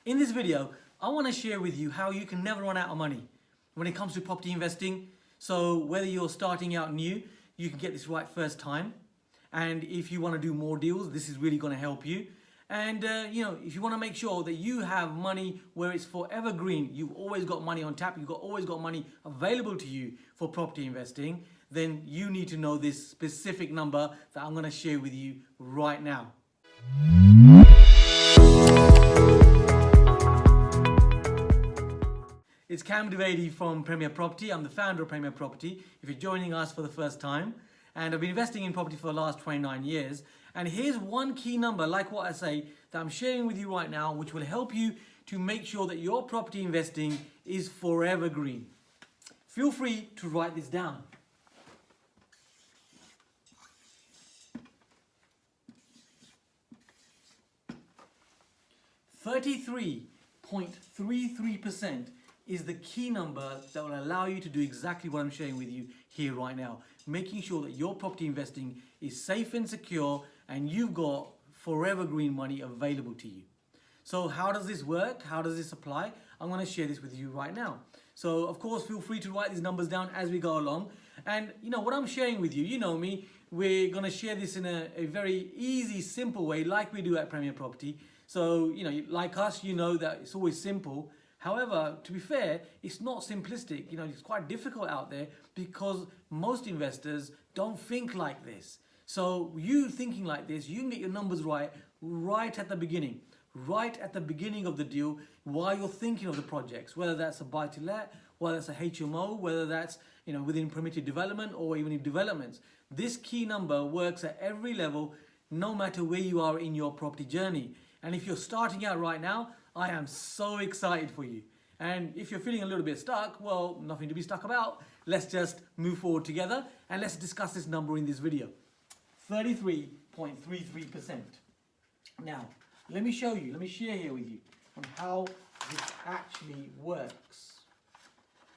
In this video, I want to share with you how you can never run out of money when it comes to property investing. So whether you're starting out new, you can get this right first time. And if you want to do more deals, this is really going to help you. And if you want to make sure that you have money where it's forever green, you've always got money on tap, always got money available to you for property investing, then you need to know this specific number that I'm going to share with you right now. It's Cam Dwivedi from Premier Property. I'm the founder of Premier Property, if you're joining us for the first time. And I've been investing in property for the last 29 years. And here's one key number, like what I say, that I'm sharing with you right now, which will help you to make sure that your property investing is forever green. Feel free to write this down. $33.33% is the key number that will allow you to do exactly what I'm sharing with you here right now. Making sure that your property investing is safe and secure and you've got forever green money available to you. So how does this work? How does this apply? I'm going to share this with you right now. So of course, feel free to write these numbers down as we go along. And what I'm sharing with you, you know me, we're going to share this in a very easy, simple way like we do at Premier Property. So, like us, you know that it's always simple. However, to be fair, it's not simplistic. It's quite difficult out there because most investors don't think like this. So you thinking like this, you can get your numbers right at the beginning. Right at the beginning of the deal while you're thinking of the projects, whether that's a buy-to-let, whether that's a HMO, whether that's within permitted development or even in developments. This key number works at every level, no matter where you are in your property journey. And if you're starting out right now, I am so excited for you. And if you're feeling a little bit stuck, well, nothing to be stuck about. Let's just move forward together and let's discuss this number in this video. 33.33%. Now, let me share here with you on how this actually works.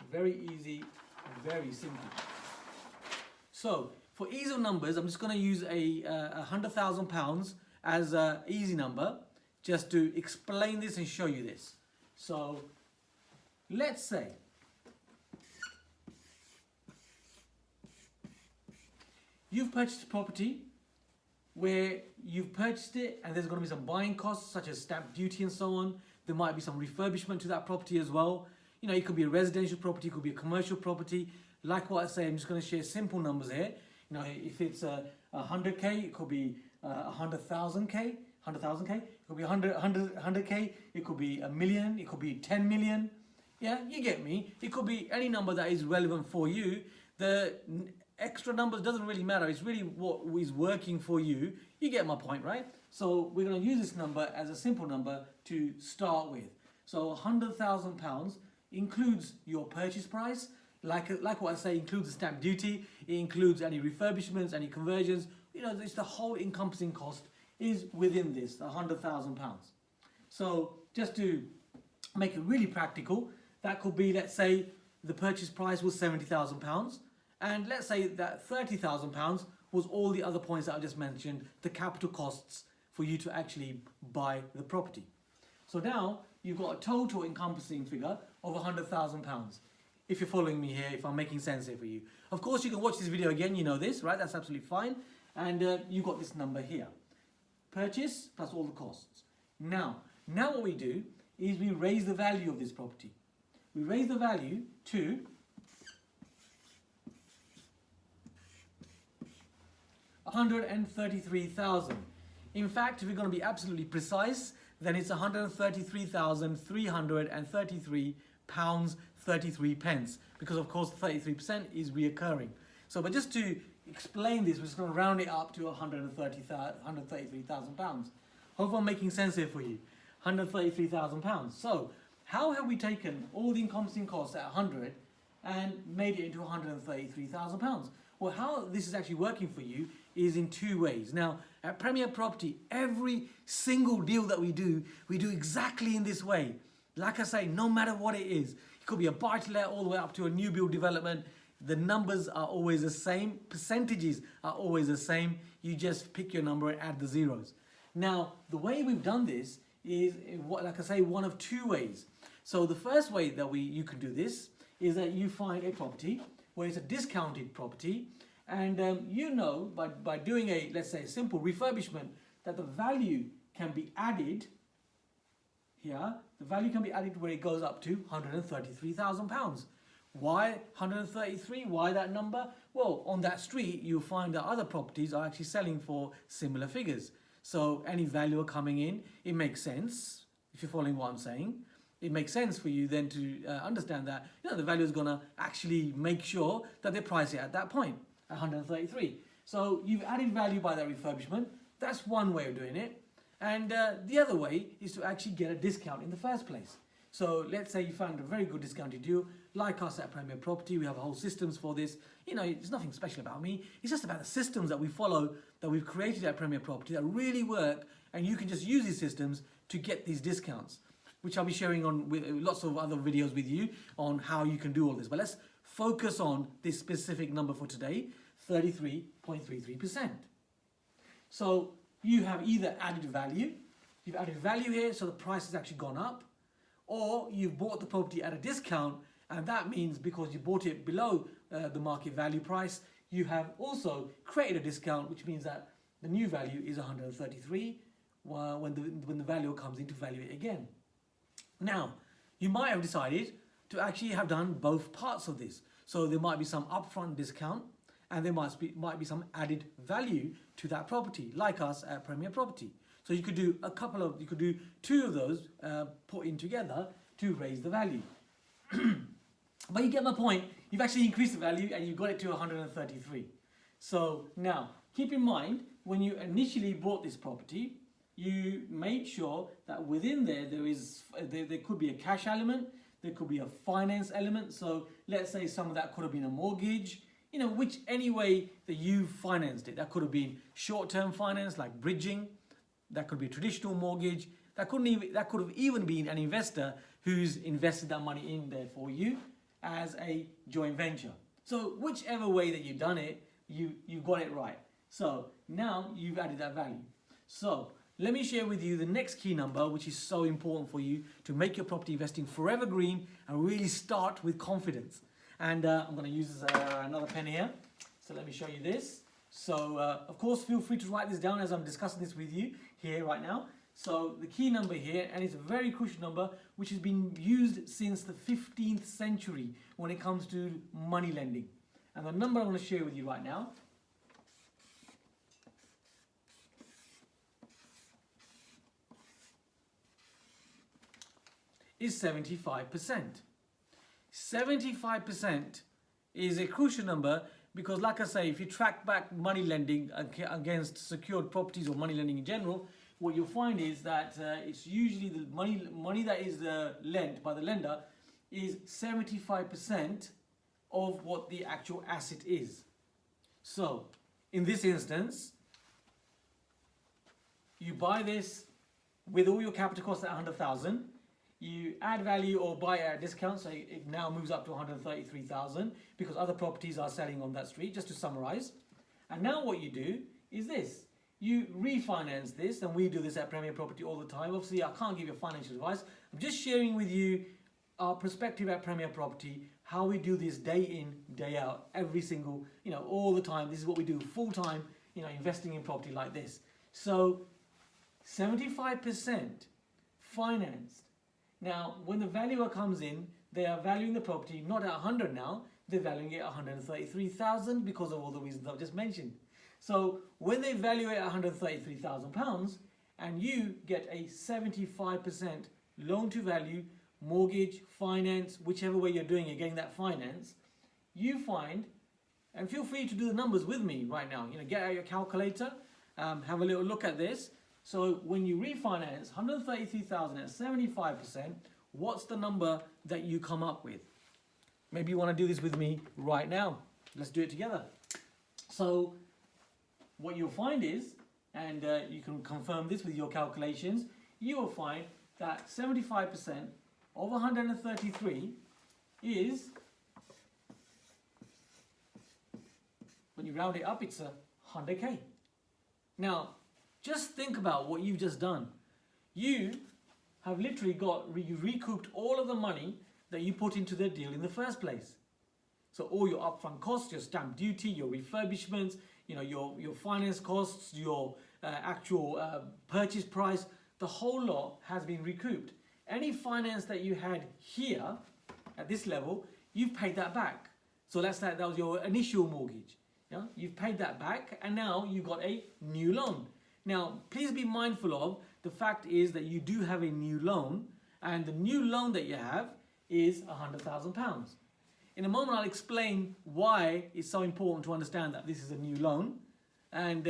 Very easy, very simple. So, for ease of numbers, I'm just going to use a £100,000 as an easy number, just to explain this and show you this. So let's say you've purchased a property where you've purchased it and there's going to be some buying costs such as stamp duty and so on. There might be some refurbishment to that property as well. It could be a residential property, it could be a commercial property. Like what I say, I'm just going to share simple numbers here. If it's 100k, it could be 100,000k. 100,000k, it could be 100k, it could be a million, it could be 10 million. Yeah, you get me. It could be any number that is relevant for you. The extra numbers doesn't really matter. It's really what is working for you. You get my point, right? So we're going to use this number as a simple number to start with. So £100,000 includes your purchase price. Like what I say, includes the stamp duty. It includes any refurbishments, any conversions. It's the whole encompassing cost is within this, the £100,000. So just to make it really practical, that could be, let's say the purchase price was £70,000, and let's say that £30,000 was all the other points that I just mentioned, the capital costs for you to actually buy the property. So now you've got a total encompassing figure of £100,000. If you're following me here, if I'm making sense here for you. Of course, you can watch this video again, you know this, right? That's absolutely fine. And you've got this number here. Purchase plus all the costs. Now what we do is we raise the value of this property. We raise the value to £133,000. In fact, if we're going to be absolutely precise, then it's £133,333.33, because of course 33% is reoccurring. So, but just to explain this, we're just going to round it up to £133,000. Hope I'm making sense here for you. £133,000. So how have we taken all the encompassing costs at 100 and made it into £133,000? Well, how this is actually working for you is in two ways. Now, at Premier Property, every single deal that we do exactly in this way. Like I say, no matter what it is, it could be a buy-to-let all the way up to a new build development. The numbers are always the same, percentages are always the same. You just pick your number and add the zeros. Now, the way we've done this is, like I say, one of two ways. So the first way that you can do this is that you find a property where it's a discounted property, and by doing let's say a simple refurbishment, that the value can be added here. The value can be added where it goes up to £133,000. Why 133? Why that number? Well, on that street, you'll find that other properties are actually selling for similar figures. So any valuer coming in, it makes sense, if you're following what I'm saying. It makes sense for you then to understand that the valuer is going to actually make sure that they price it at that point, at 133. So you've added value by that refurbishment. That's one way of doing it. And the other way is to actually get a discount in the first place. So let's say you found a very good discounted deal, like us at Premier Property. We have whole systems for this. It's nothing special about me. It's just about the systems that we follow, that we've created at Premier Property, that really work, and you can just use these systems to get these discounts, which I'll be sharing on with lots of other videos with you on how you can do all this. But let's focus on this specific number for today, 33.33%. So you have either added value, you've added value here, so the price has actually gone up, or you've bought the property at a discount, and that means because you bought it below the market value price, you have also created a discount, which means that the new value is 133 when the valuer comes in to value it again. Now, you might have decided to actually have done both parts of this. So there might be some upfront discount, and there might be some added value to that property, like us at Premier Property. So you could do two of those put in together to raise the value. But you get my point. You've actually increased the value and you got it to 133. So now, keep in mind, when you initially bought this property, you made sure that within there there could be a cash element, there could be a finance element. So let's say some of that could have been a mortgage, which any way that you financed it. That could have been short-term finance like bridging. That could be a traditional mortgage. That could have even been an investor who's invested that money in there for you as a joint venture. So whichever way that you've done it, you got it right. So now you've added that value. So let me share with you the next key number, which is so important for you to make your property investing forever green and really start with confidence. And I'm going to use another pen here. So let me show you this. So of course, feel free to write this down as I'm discussing this with you here right now. So the key number here, and it's a very crucial number, which has been used since the 15th century when it comes to money lending. And the number I want to share with you right now is 75%. 75% is a crucial number because, like I say, if you track back money lending against secured properties or money lending in general, what you'll find is that it's usually the money that is lent by the lender is 75% of what the actual asset is. So, in this instance, you buy this with all your capital costs at 100,000. You add value or buy at a discount, so it now moves up to 133,000 because other properties are selling on that street, just to summarize. And now what you do is this. You refinance this, and we do this at Premier Property all the time. Obviously, I can't give you financial advice. I'm just sharing with you our perspective at Premier Property, how we do this day in, day out, every single, all the time. This is what we do full time, investing in property like this. So 75% financed. Now, when the valuer comes in, they are valuing the property not at 100 now, they're valuing it at 133,000 because of all the reasons I've just mentioned. So when they value it at £133,000 and you get a 75% loan to value, mortgage, finance, whichever way you're doing, you're getting that finance, you find, and feel free to do the numbers with me right now, get out your calculator, have a little look at this. So when you refinance 133,000 at 75%, what's the number that you come up with? Maybe you want to do this with me right now. Let's do it together. So what you'll find is, and you can confirm this with your calculations, you will find that 75% of 133 is, when you round it up, it's 100k. Now, just think about what you've just done. You have literally recouped all of the money that you put into the deal in the first place. So all your upfront costs, your stamp duty, your refurbishments, your finance costs, your actual purchase price, the whole lot has been recouped. Any finance that you had here at this level, you've paid that back. So that was your initial mortgage. Yeah? You've paid that back and now you've got a new loan. Now, please be mindful of the fact is that you do have a new loan, and the new loan that you have is £100,000. In a moment, I'll explain why it's so important to understand that this is a new loan. And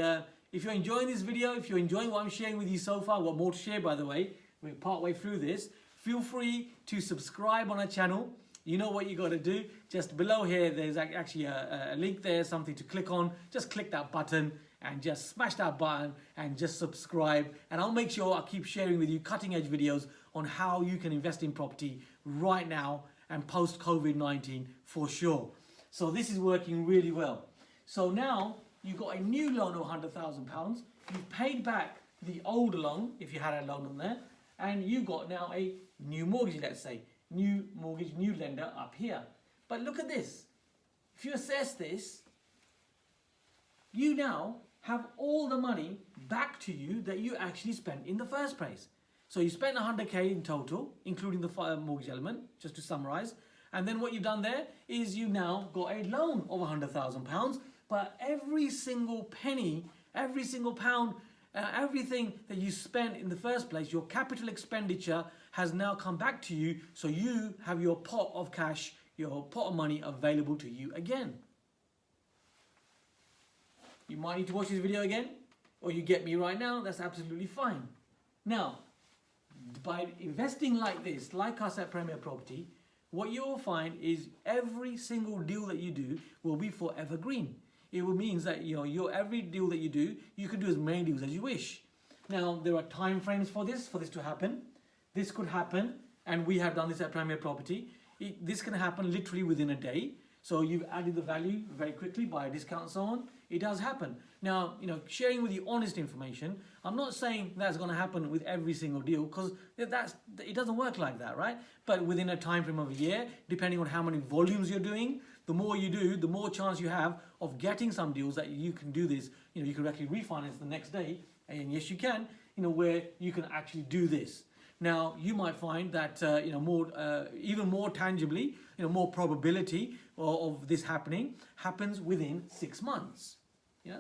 if you're enjoying this video, if you're enjoying what I'm sharing with you so far, I've got more to share, by the way. We're partway through this. Feel free to subscribe on our channel. You know what you got to do. Just below here, there's actually a link there, something to click on. Just click that button and just smash that button and just subscribe. And I'll make sure I keep sharing with you cutting edge videos on how you can invest in property right now and post COVID-19 for sure. So this is working really well. So now you've got a new loan of £100,000. You've paid back the old loan, if you had a loan on there, and you got now a new mortgage, let's say. New mortgage, new lender up here. But look at this. If you assess this, you now have all the money back to you that you actually spent in the first place. So you spent 100k in total, including the mortgage element, just to summarize. And then what you've done there is you now got a loan of £100,000. But every single penny, every single pound, everything that you spent in the first place, your capital expenditure has now come back to you. So you have your pot of cash, your pot of money available to you again. You might need to watch this video again, or you get me right now, that's absolutely fine. Now, by investing like this, like us at Premier Property, what you will find is every single deal that you do will be forever green. It means that your every deal that you do, you can do as many deals as you wish. Now, there are time frames for this to happen. This could happen, and we have done this at Premier Property. This can happen literally within a day. So you've added the value very quickly by a discount and so on. It does happen. Now, sharing with you honest information, I'm not saying that's going to happen with every single deal, because it doesn't work like that, right? But within a time frame of a year, depending on how many volumes you're doing, the more you do, the more chance you have of getting some deals that you can do this. You can actually refinance the next day, and yes, you can. Where you can actually do this. Now, you might find that even more tangibly, more probability of this happens within 6 months.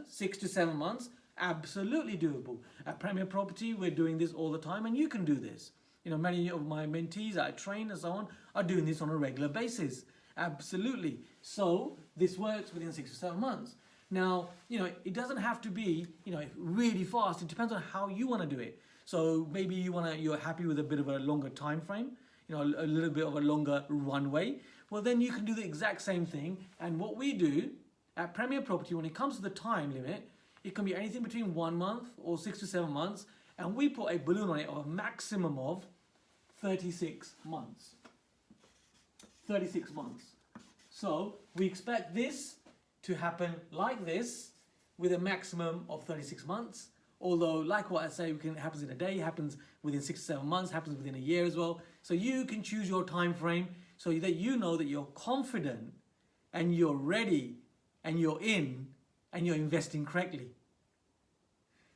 6 to 7 months, absolutely doable. At Premier Property, we're doing this all the time, and you can do this. Many of my mentees that I train and so on are doing this on a regular basis. Absolutely. So this works within 6 to 7 months. Now, it doesn't have to be, really fast. It depends on how you want to do it. So maybe you're happy with a bit of a longer time frame, a little bit of a longer runway. Well, then you can do the exact same thing. And what we do at Premier Property, when it comes to the time limit, it can be anything between 1 month or 6 to 7 months. And we put a balloon on it of a maximum of 36 months. 36 months. So we expect this to happen like this with a maximum of 36 months. Although, like what I say, it happens in a day, happens within 6 to 7 months, happens within a year as well. So you can choose your time frame so that you know that you're confident and you're ready and you're in and you're investing correctly.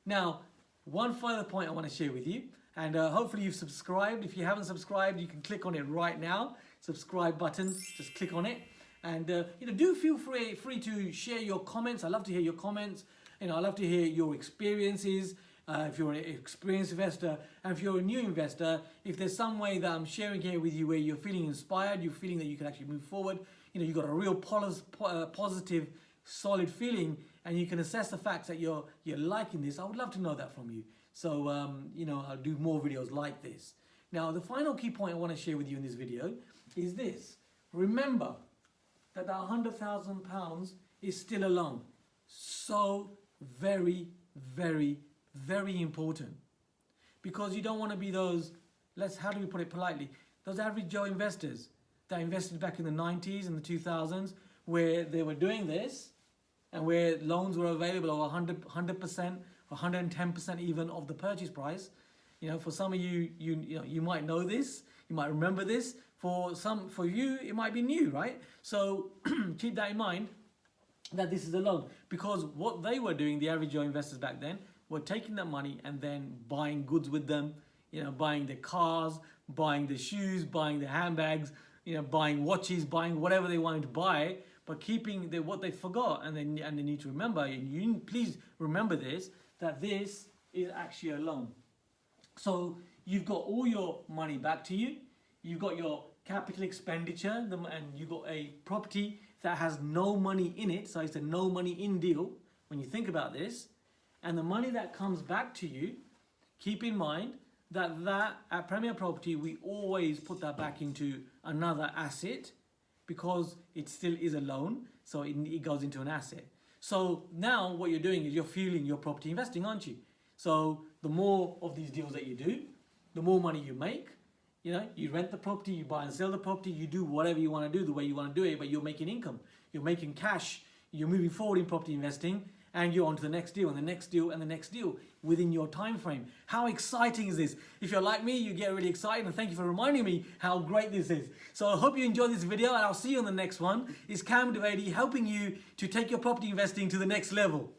Now, one further point I want to share with you, and hopefully you've subscribed. If you haven't subscribed, you can click on it right now. Subscribe button, just click on it. And do feel free to share your comments. I love to hear your comments. I love to hear your experiences. If you're an experienced investor, and if you're a new investor, if there's some way that I'm sharing here with you where you're feeling inspired, you're feeling that you can actually move forward, you've got a real positive, solid feeling, and you can assess the facts that you're liking this, I would love to know that from you. So, I'll do more videos like this. Now, the final key point I want to share with you in this video is this. Remember that £100,000 is still a loan. So very, very, very important, because you don't want to be those, how do we put it politely, those average Joe investors that invested back in the 90s and the 2000s, where they were doing this and where loans were available of 100%, 110% even of the purchase price. You know, for some of you, you might know this, you might remember this. For you, it might be new, right? So keep that in mind, that this is a loan, because what they were doing, the average Joe investors back then, were taking that money and then buying goods with them, buying the cars, buying the shoes, buying the handbags, buying watches, buying whatever they wanted to buy, but keeping what they forgot. And they need to remember, and you please remember this, that this is actually a loan. So you've got all your money back to you, you've got your capital expenditure, and you've got a property that has no money in it, so it's a no money in deal when you think about this. And the money that comes back to you, keep in mind that at Premier Property, we always put that back into another asset, because it still is a loan, so it goes into an asset. So now what you're doing is you're fueling your property investing, aren't you? So the more of these deals that you do, the more money you make. You rent the property, you buy and sell the property, you do whatever you want to do the way you want to do it, but you're making income, you're making cash, you're moving forward in property investing, and you're on to the next deal and the next deal and the next deal within your time frame. How exciting is this? If you're like me, you get really excited, and thank you for reminding me how great this is. So I hope you enjoyed this video, and I'll see you on the next one. It's Cam Dwivedi helping you to take your property investing to the next level.